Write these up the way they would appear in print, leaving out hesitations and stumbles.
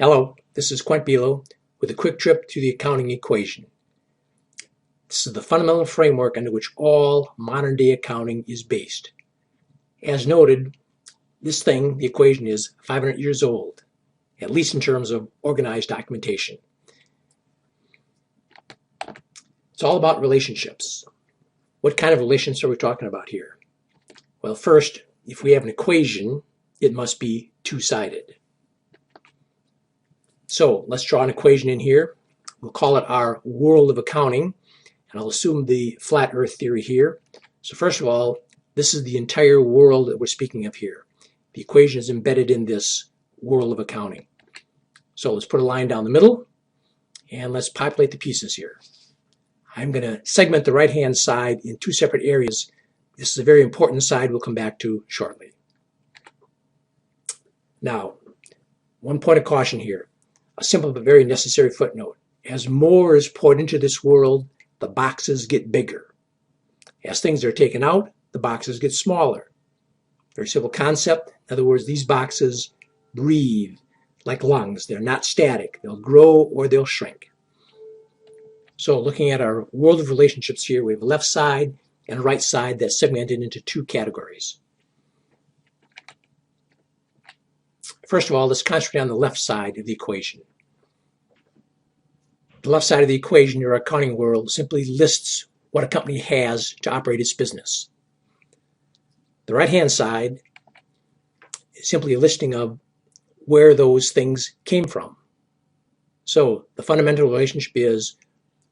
Hello, this is Quint Bilo with a quick trip through the accounting equation. This is the fundamental framework under which all modern-day accounting is based. As noted, the equation, is 500 years old, at least in terms of organized documentation. It's all about relationships. What kind of relationships are we talking about here? Well, first, if we have an equation, it must be two-sided. So let's draw an equation in here. We'll call it our world of accounting, and I'll assume the flat earth theory here. So first of all, this is the entire world that we're speaking of here. The equation is embedded in this world of accounting. So let's put a line down the middle, and let's populate the pieces here. I'm going to segment the right-hand side in two separate areas. This is a very important side we'll come back to shortly. Now, one point of caution here. A simple but very necessary footnote. As more is poured into this world, the boxes get bigger. As things are taken out, the boxes get smaller. Very simple concept. In other words, these boxes breathe like lungs. They're not static. They'll grow or they'll shrink. So looking at our world of relationships here, we have a left side and a right side that's segmented into two categories. First of all, let's concentrate on the left side of the equation. The left side of the equation, your accounting world, simply lists what a company has to operate its business. The right-hand side is simply a listing of where those things came from. So the fundamental relationship is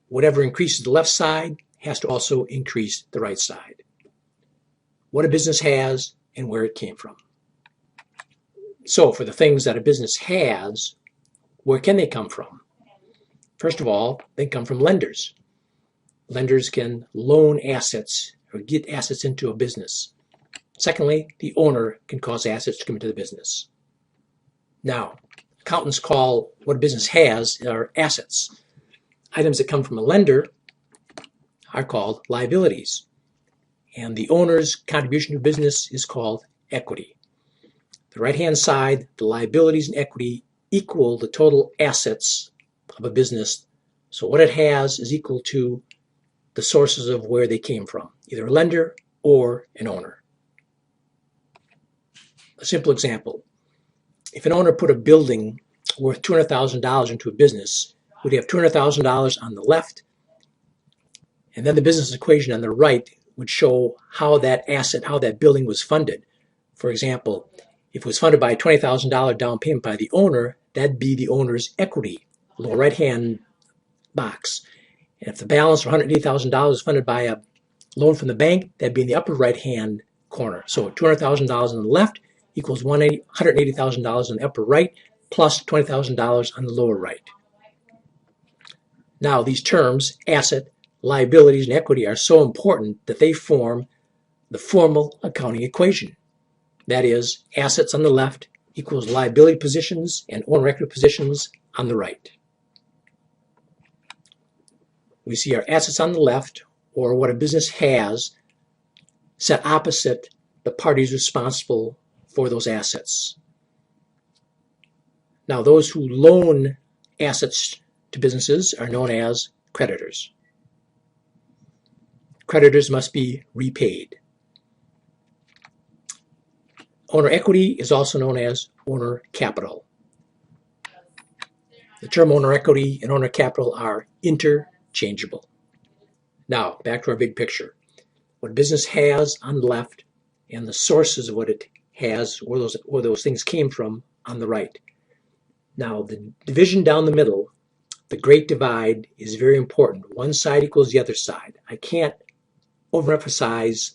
whatever increases the left side has to also increase the right side. What a business has and where it came from. So for the things that a business has, where can they come from? First of all, they come from lenders. Lenders can loan assets or get assets into a business. Secondly, the owner can cause assets to come into the business. Now, accountants call what a business has are assets. Items that come from a lender are called liabilities. And the owner's contribution to business is called equity. The right-hand side, the liabilities and equity equal the total assets of a business. So what it has is equal to the sources of where they came from, either a lender or an owner. A simple example. If an owner put a building worth $200,000 into a business, would have $200,000 on the left, and then the business equation on the right would show how that asset, how that building was funded. For example, if it was funded by a $20,000 down payment by the owner, that'd be the owner's equity, lower right-hand box. And if the balance of $180,000 is funded by a loan from the bank, that'd be in the upper right-hand corner. So $200,000 on the left equals $180,000 on the upper right, plus $20,000 on the lower right. Now, these terms, asset, liabilities, and equity, are so important that they form the formal accounting equation. That is, assets on the left equals liability positions and owner equity positions on the right. We see our assets on the left, or what a business has, set opposite the parties responsible for those assets. Now, those who loan assets to businesses are known as creditors. Creditors must be repaid. Owner equity is also known as owner capital. The term owner equity and owner capital are interchangeable. Now, back to our big picture. What a business has on the left and the sources of what it has, where those things came from, on the right. Now, the division down the middle, the great divide, is very important. One side equals the other side. I can't overemphasize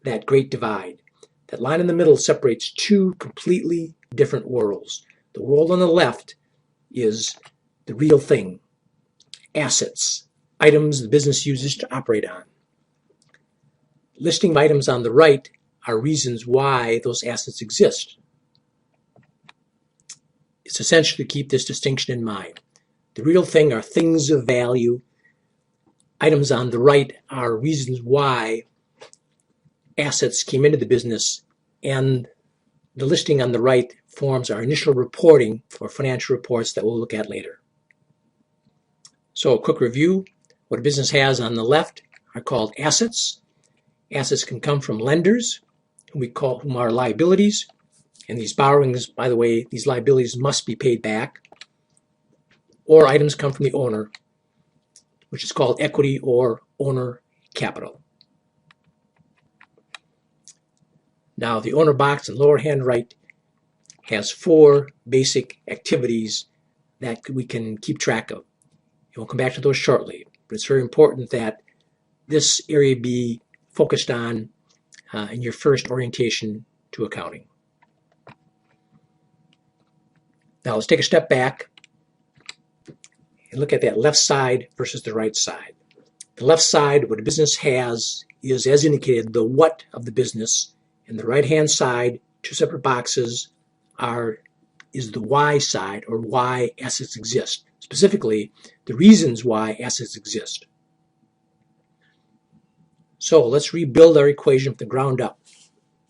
that great divide. That line in the middle separates two completely different worlds. The world on the left is the real thing, assets, items the business uses to operate on. Listing of items on the right are reasons why those assets exist. It's essential to keep this distinction in mind. The real thing are things of value. Items on the right are reasons why assets came into the business and the listing on the right forms our initial reporting for financial reports that we'll look at later. So a quick review. What a business has on the left are called assets. Assets can come from lenders, whom are liabilities. And these borrowings, by the way, these liabilities must be paid back. Or items come from the owner, which is called equity or owner capital. Now, the owner box in the lower hand right has 4 basic activities that we can keep track of. And we'll come back to those shortly. But it's very important that this area be focused on in your first orientation to accounting. Now, let's take a step back and look at that left side versus the right side. The left side, what a business has, is, as indicated, the what of the business. And the right-hand side, 2 separate boxes, is the why side, or why assets exist. Specifically, the reasons why assets exist. So let's rebuild our equation from the ground up.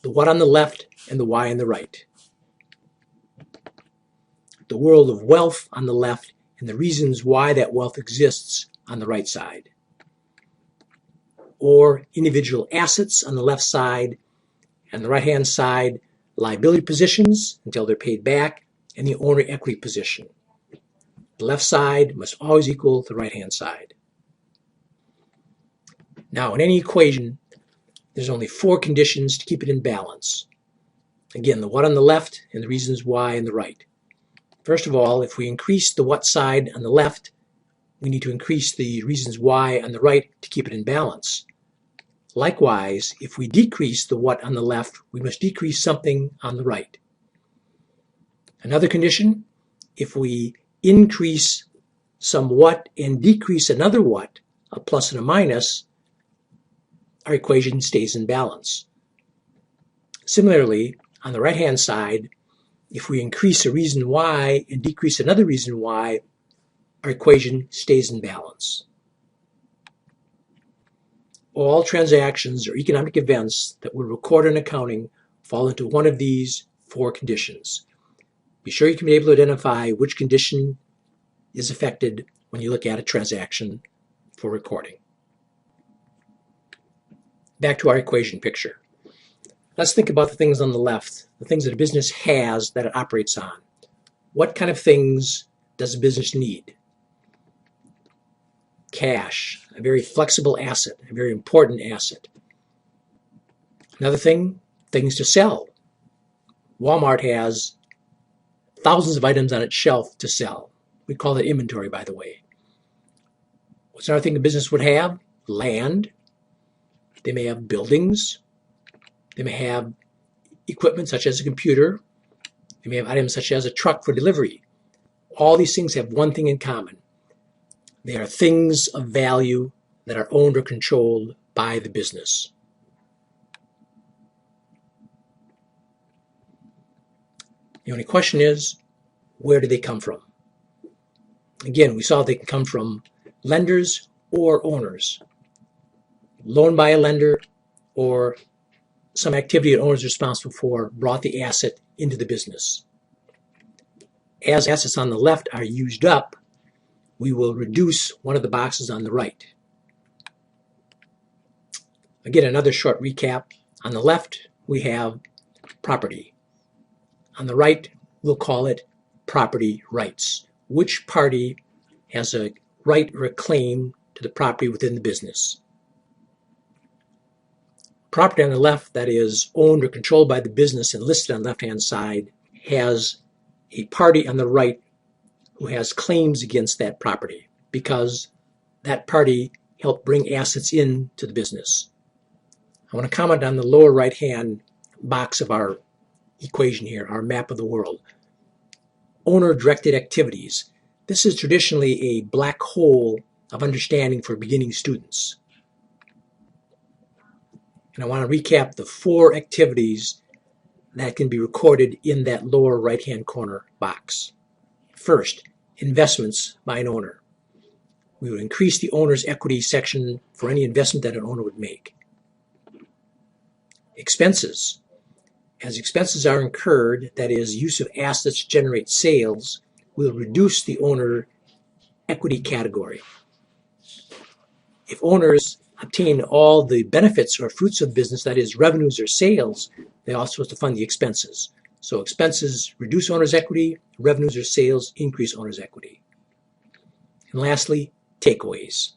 The what on the left and the why on the right. The world of wealth on the left and the reasons why that wealth exists on the right side. Or individual assets on the left side, and the right-hand side, liability positions until they're paid back, and the owner equity position. The left side must always equal the right-hand side. Now, in any equation, there's only 4 conditions to keep it in balance. Again, the what on the left and the reasons why on the right. First of all, if we increase the what side on the left, we need to increase the reasons why on the right to keep it in balance. Likewise, if we decrease the what on the left, we must decrease something on the right. Another condition, if we increase some what and decrease another what, a plus and a minus, our equation stays in balance. Similarly, on the right-hand side, if we increase a reason why and decrease another reason why, our equation stays in balance. All transactions or economic events that we record in accounting fall into one of these 4 conditions. Be sure you can be able to identify which condition is affected when you look at a transaction for recording. Back to our equation picture. Let's think about the things on the left, the things that a business has that it operates on. What kind of things does a business need? Cash, a very flexible asset, a very important asset. Another thing, things to sell. Walmart has thousands of items on its shelf to sell. We call it inventory, by the way. What's another thing a business would have? Land. They may have buildings. They may have equipment such as a computer. They may have items such as a truck for delivery. All these things have one thing in common. They are things of value that are owned or controlled by the business. The only question is, where do they come from? Again, we saw they can come from lenders or owners. Loaned by a lender or some activity an owner is responsible for brought the asset into the business. As assets on the left are used up, we will reduce one of the boxes on the right. Again, another short recap. On the left, we have property. On the right, we'll call it property rights. Which party has a right or a claim to the property within the business? Property on the left that is owned or controlled by the business and listed on the left-hand side has a party on the right who has claims against that property because that party helped bring assets into the business. I want to comment on the lower right-hand box of our equation here, our map of the world. Owner-directed activities. This is traditionally a black hole of understanding for beginning students. And I want to recap the 4 activities that can be recorded in that lower right-hand corner box. First, investments by an owner. We would increase the owner's equity section for any investment that an owner would make. Expenses. As expenses are incurred, that is, use of assets to generate sales, will reduce the owner equity category. If owners obtain all the benefits or fruits of business, that is, revenues or sales, they also have to fund the expenses. So expenses reduce owner's equity, revenues or sales increase owner's equity. And lastly, takeaways.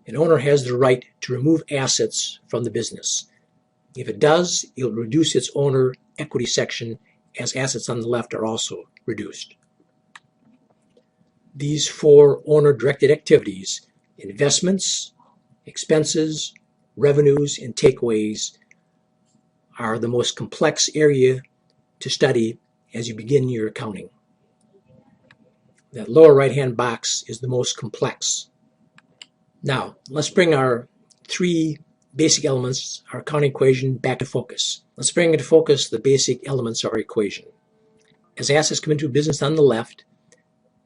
An owner has the right to remove assets from the business. If it does, it will reduce its owner equity section, as assets on the left are also reduced. These four owner-directed activities, investments, expenses, revenues, and takeaways, are the most complex area to study as you begin your accounting. That lower right-hand box is the most complex. Now, let's bring our three basic elements, our accounting equation, back to focus. Let's bring into focus the basic elements of our equation. As assets come into a business on the left,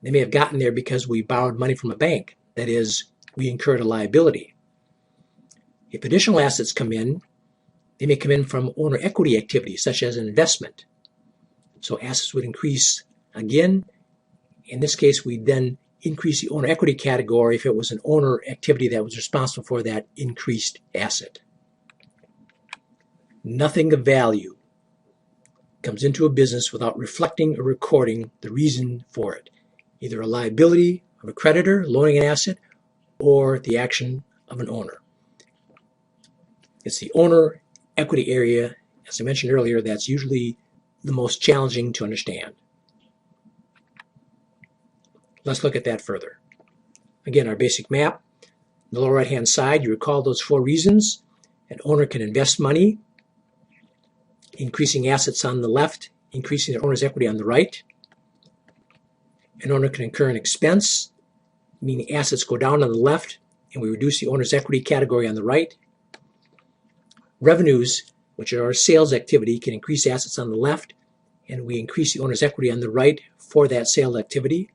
they may have gotten there because we borrowed money from a bank. That is, we incurred a liability. If additional assets come in, they may come in from owner equity activities, such as an investment. So assets would increase again. In this case, we then increase the owner equity category if it was an owner activity that was responsible for that increased asset. Nothing of value comes into a business without reflecting or recording the reason for it, either a liability of a creditor loaning an asset or the action of an owner. It's the owner equity area, as I mentioned earlier, that's usually the most challenging to understand. Let's look at that further. Again, our basic map. On the lower right-hand side, you recall those four reasons. An owner can invest money, increasing assets on the left, increasing the owner's equity on the right. An owner can incur an expense, meaning assets go down on the left, and we reduce the owner's equity category on the right. Revenues, which are our sales activity, can increase assets on the left, and we increase the owner's equity on the right for that sales activity.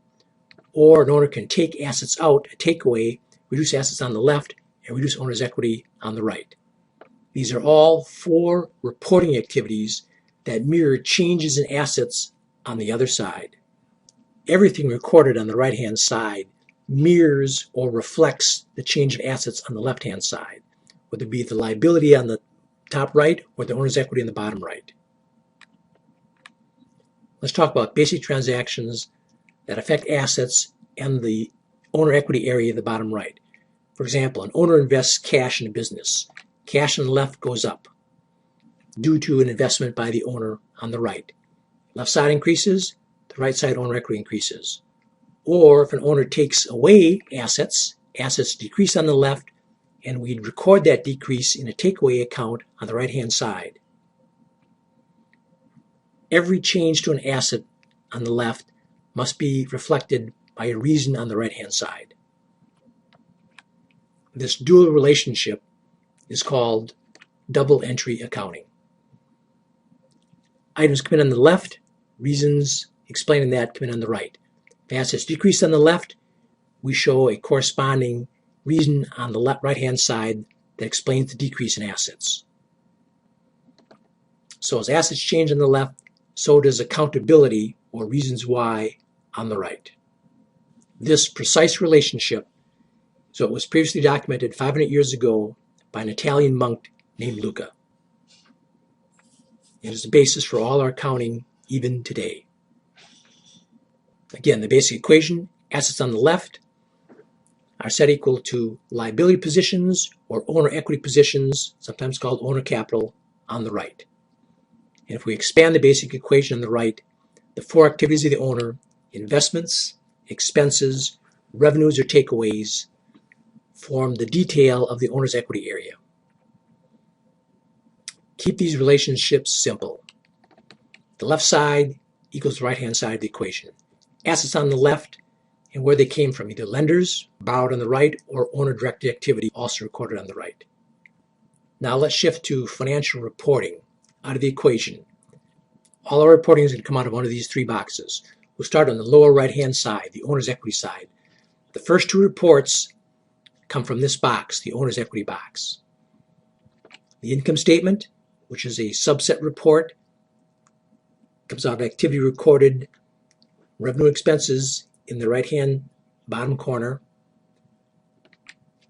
Or an owner can take assets out, a takeaway, reduce assets on the left, and reduce owner's equity on the right. These are all four reporting activities that mirror changes in assets on the other side. Everything recorded on the right-hand side mirrors or reflects the change of assets on the left-hand side, whether it be the liability on the top right or the owner's equity on the bottom right. Let's talk about basic transactions that affect assets and the owner equity area in the bottom right. For example, an owner invests cash in a business. Cash on the left goes up due to an investment by the owner on the right. Left side increases, the right side owner equity increases. Or if an owner takes away assets, assets decrease on the left, and we'd record that decrease in a takeaway account on the right-hand side. Every change to an asset on the left must be reflected by a reason on the right-hand side. This dual relationship is called double entry accounting. Items come in on the left, reasons explaining that come in on the right. If assets decrease on the left, we show a corresponding reason on the right-hand side that explains the decrease in assets. So as assets change on the left, so does accountability or reasons why on the right. This precise relationship, so it was previously documented 500 years ago by an Italian monk named Luca. It is the basis for all our accounting even today. Again, the basic equation, assets on the left are set equal to liability positions or owner equity positions, sometimes called owner capital, on the right. And if we expand the basic equation on the right, the four activities of the owner, investments, expenses, revenues or takeaways, form the detail of the owner's equity area. Keep these relationships simple. The left side equals the right-hand side of the equation. Assets on the left and where they came from, either lenders, borrowed on the right, or owner-directed activity, also recorded on the right. Now let's shift to financial reporting out of the equation. All our reporting is going to come out of one of these three boxes. We'll start on the lower right-hand side, the owner's equity side. The first two reports come from this box, the owner's equity box. The income statement, which is a subset report. Comes out of activity recorded, revenue expenses in the right-hand bottom corner.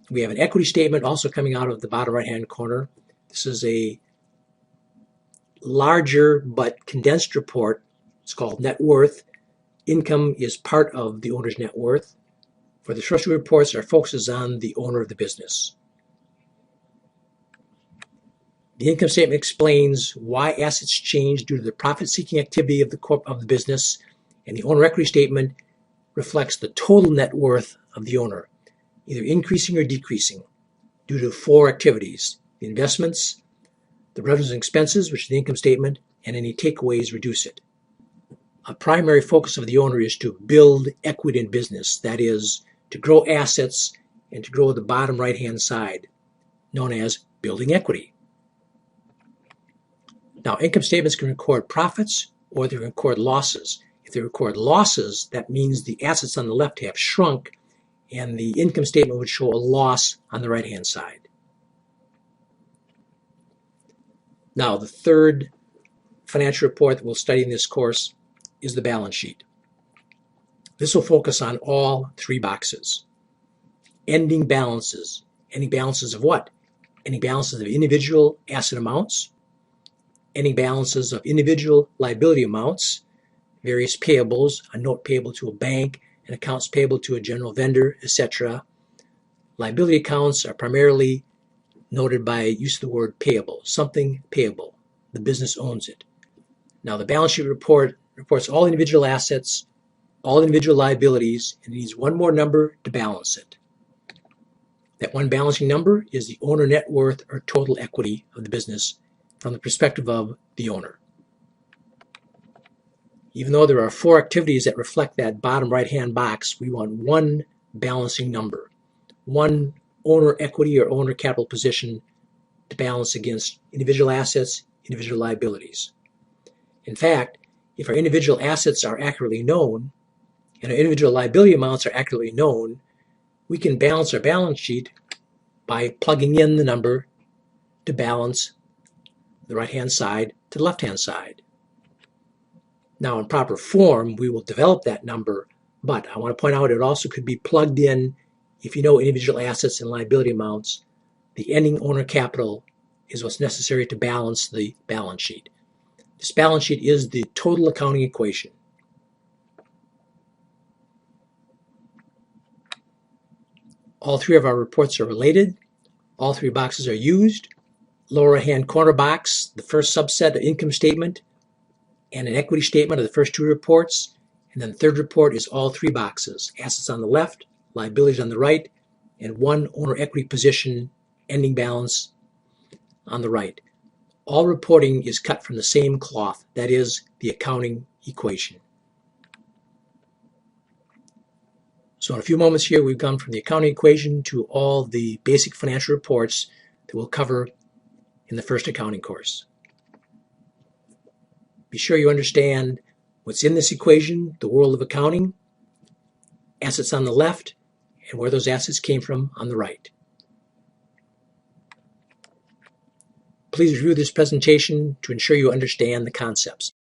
We have an equity statement also coming out of the bottom right-hand corner. This is a larger but condensed report. It's called net worth. Income is part of the owner's net worth. For the first two reports, our focus is on the owner of the business. The income statement explains why assets change due to the profit-seeking activity of the business, and the owner equity statement reflects the total net worth of the owner, either increasing or decreasing, due to four activities: the investments, the revenues and expenses, which is the income statement, and any takeaways reduce it. A primary focus of the owner is to build equity in business, that is, to grow assets and to grow the bottom right-hand side, known as building equity. Now, income statements can record profits or they record losses. If they record losses, that means the assets on the left have shrunk and the income statement would show a loss on the right-hand side. Now, the third financial report that we'll study in this course is the balance sheet. This will focus on all three boxes. Ending balances. Ending balances of what? Ending balances of individual asset amounts, ending balances of individual liability amounts, various payables, a note payable to a bank, and accounts payable to a general vendor, etc. Liability accounts are primarily noted by use of the word payable, something payable. The business owns it. Now, the balance sheet report reports all individual assets, all individual liabilities, and it needs one more number to balance it. That one balancing number is the owner net worth or total equity of the business from the perspective of the owner. Even though there are four activities that reflect that bottom right-hand box, we want one balancing number, one owner equity or owner capital position to balance against individual assets, individual liabilities. In fact, if our individual assets are accurately known and our individual liability amounts are accurately known, we can balance our balance sheet by plugging in the number to balance the right-hand side to the left-hand side. Now, in proper form, we will develop that number, but I want to point out it also could be plugged in if you know individual assets and liability amounts. The ending owner capital is what's necessary to balance the balance sheet. This balance sheet is the total accounting equation. All three of our reports are related. All three boxes are used. Lower right-hand corner box, the first subset, of income statement, and an equity statement of the first two reports. And then the third report is all three boxes, assets on the left, liabilities on the right, and one owner equity position, ending balance on the right. All reporting is cut from the same cloth, that is, the accounting equation. So in a few moments here, we've gone from the accounting equation to all the basic financial reports that we'll cover in the first accounting course. Be sure you understand what's in this equation, the world of accounting, assets on the left, and where those assets came from on the right. Please review this presentation to ensure you understand the concepts.